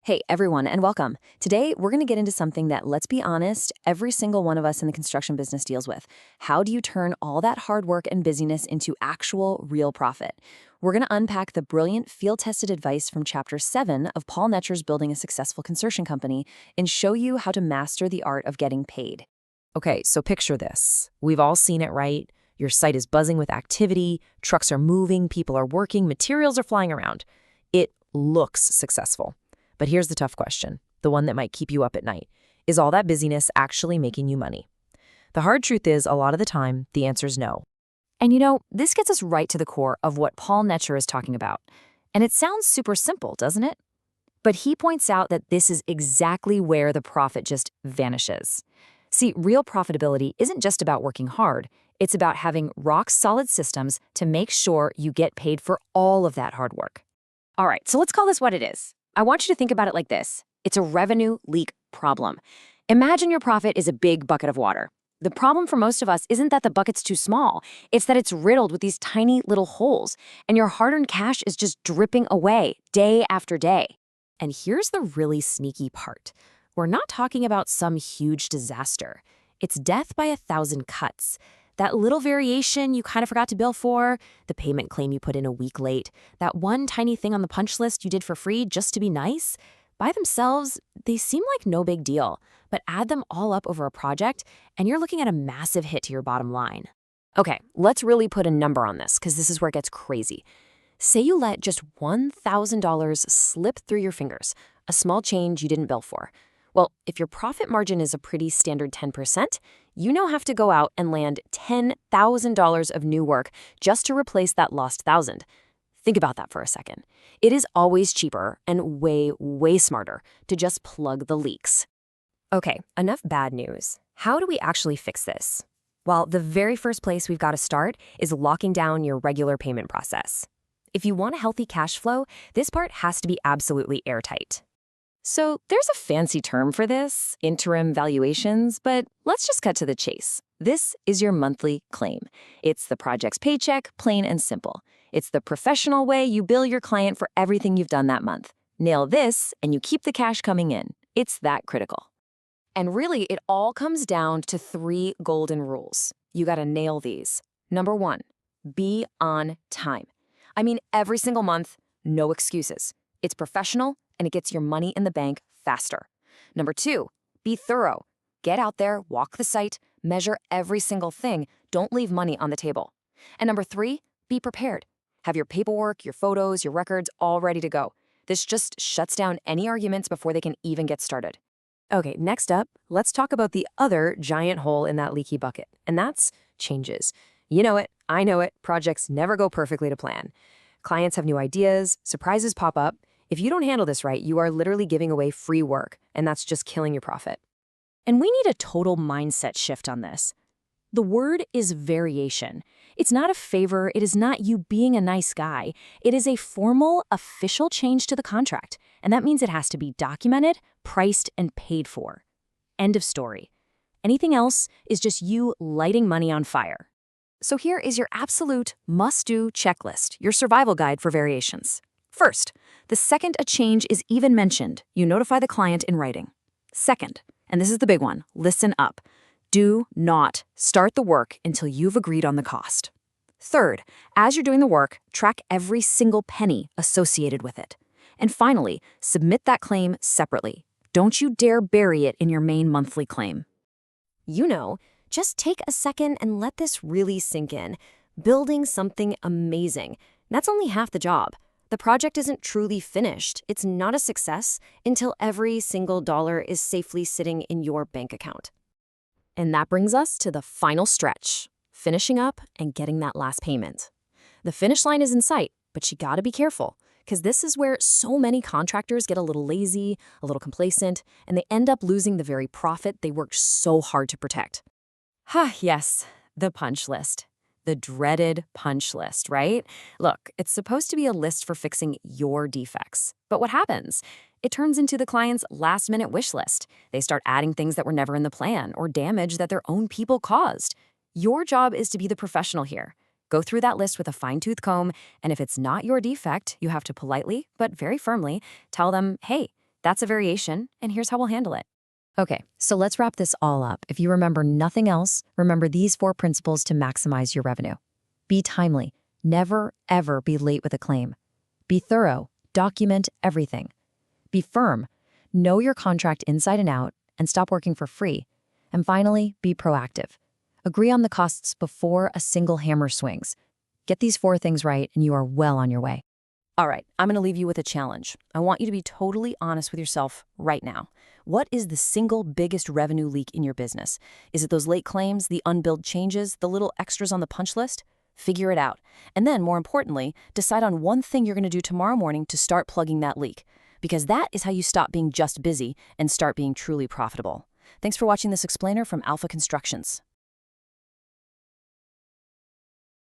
Hey everyone, and welcome. Today, we're going to get into something that, let's be honest, every single one of us in the construction business deals with. How do you turn all that hard work and busyness into actual, real profit? We're going to unpack the brilliant field-tested advice from Chapter 7 of Paul Netcher's Building a Successful Construction Company and show you how to master the art of getting paid. Okay, so picture this. We've all seen it, right? Your site is buzzing with activity, trucks are moving, people are working, materials are flying around. It looks successful. But here's the tough question, the one that might keep you up at night. Is all that busyness actually making you money? The hard truth is, a lot of the time, the answer is no. And you know, this gets us right to the core of what Paul Netcher is talking about. And it sounds super simple, doesn't it? But he points out that this is exactly where the profit just vanishes. See, real profitability isn't just about working hard. It's about having rock-solid systems to make sure you get paid for all of that hard work. All right, so let's call this what it is. I want you to think about it like this. It's a revenue leak problem. Imagine your profit is a big bucket of water. The problem for most of us isn't that the bucket's too small. It's that it's riddled with these tiny little holes, and your hard-earned cash is just dripping away day after day. And here's the really sneaky part. We're not talking about some huge disaster. It's death by 1,000 cuts. That little variation you kind of forgot to bill for, the payment claim you put in a week late, that one tiny thing on the punch list you did for free just to be nice, by themselves, they seem like no big deal, but add them all up over a project, and you're looking at a massive hit to your bottom line. Okay, let's really put a number on this, because this is where it gets crazy. Say you let just $1,000 slip through your fingers, a small change you didn't bill for. Well, if your profit margin is a pretty standard 10%, you now have to go out and land $10,000 of new work just to replace that lost 1,000. Think about that for a second. It is always cheaper and way, way smarter to just plug the leaks. Okay, enough bad news. How do we actually fix this? Well, the very first place we've got to start is locking down your regular payment process. If you want a healthy cash flow, this part has to be absolutely airtight. So there's a fancy term for this, interim valuations, but let's just cut to the chase. This is your monthly claim. It's the project's paycheck, plain and simple. It's the professional way you bill your client for everything you've done that month. Nail this, and you keep the cash coming in. It's that critical. And really, it all comes down to 3 golden rules. You gotta nail these. Number 1, be on time. I mean, every single month, no excuses. It's professional, and it gets your money in the bank faster. Number 2, be thorough. Get out there, walk the site, measure every single thing. Don't leave money on the table. And number 3, be prepared. Have your paperwork, your photos, your records all ready to go. This just shuts down any arguments before they can even get started. Okay, next up, let's talk about the other giant hole in that leaky bucket, and that's changes. You know it, I know it, projects never go perfectly to plan. Clients have new ideas, surprises pop up. If you don't handle this right, you are literally giving away free work, and that's just killing your profit. And we need a total mindset shift on this. The word is variation. It's not a favor. It is not you being a nice guy. It is a formal, official change to the contract, and that means it has to be documented, priced, and paid for. End of story. Anything else is just you lighting money on fire. So here is your absolute must-do checklist, your survival guide for variations. First, the second a change is even mentioned, you notify the client in writing. Second, and this is the big one, listen up. Do not start the work until you've agreed on the cost. Third, as you're doing the work, track every single penny associated with it. And finally, submit that claim separately. Don't you dare bury it in your main monthly claim. You know, just take a second and let this really sink in. Building something amazing, that's only half the job. The project isn't truly finished. It's not a success until every single dollar is safely sitting in your bank account. And that brings us to the final stretch, finishing up and getting that last payment. The finish line is in sight, but you gotta be careful, because this is where so many contractors get a little lazy, a little complacent, and they end up losing the very profit they worked so hard to protect. Yes, the punch list. The dreaded punch list, right? Look, it's supposed to be a list for fixing your defects. But what happens? It turns into the client's last-minute wish list. They start adding things that were never in the plan or damage that their own people caused. Your job is to be the professional here. Go through that list with a fine-tooth comb, and if it's not your defect, you have to politely, but very firmly, tell them, hey, That's a variation, and here's how we'll handle it. Okay, so let's wrap this all up. If you remember nothing else, remember these 4 principles to maximize your revenue. Be timely. Never, ever be late with a claim. Be thorough. Document everything. Be firm. Know your contract inside and out, and stop working for free. And finally, be proactive. Agree on the costs before a single hammer swings. Get these 4 things right, and you are well on your way. All right, I'm going to leave you with a challenge. I want you to be totally honest with yourself right now. What is the single biggest revenue leak in your business? Is it those late claims, the unbilled changes, the little extras on the punch list? Figure it out. And then, more importantly, decide on one thing you're going to do tomorrow morning to start plugging that leak. Because that is how you stop being just busy and start being truly profitable. Thanks for watching this explainer from Alpha Constructions.